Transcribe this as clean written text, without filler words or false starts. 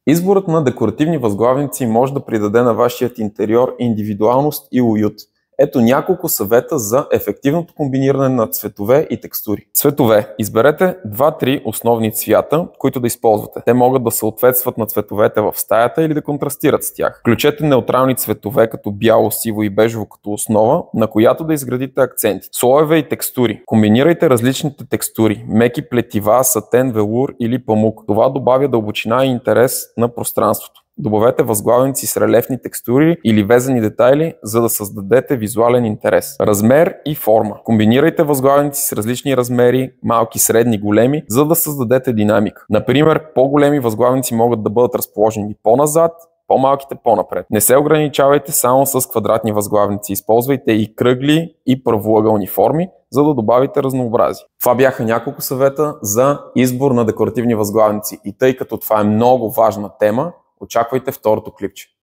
Изборът на декоративни възглавници може да придаде на вашият интериор индивидуалност и уют. Ето няколко съвета за ефективното комбиниране на цветове и текстури. Цветове. Изберете 2-3 основни цвята, които да използвате. Те могат да съответстват на цветовете в стаята или да контрастират с тях. Включете неутрални цветове като бяло, сиво и бежево като основа, на която да изградите акценти. Слоеве и текстури. Комбинирайте различните текстури. Меки плетива, сатен, велур или памук. Това добавя дълбочина и интерес на пространството. Добавете възглавници с релефни текстури или везени детайли, за да създадете визуален интерес. Размер и форма. Комбинирайте възглавници с различни размери, малки, средни, големи, за да създадете динамика. Например, по-големи възглавници могат да бъдат разположени по-назад, по-малките по-напред. Не се ограничавайте само с квадратни възглавници. Използвайте и кръгли и правоъгълни форми, за да добавите разнообразие. Това бяха няколко съвета за избор на декоративни възглавници. И тъй като това е много важна тема, очаквайте второто клипче.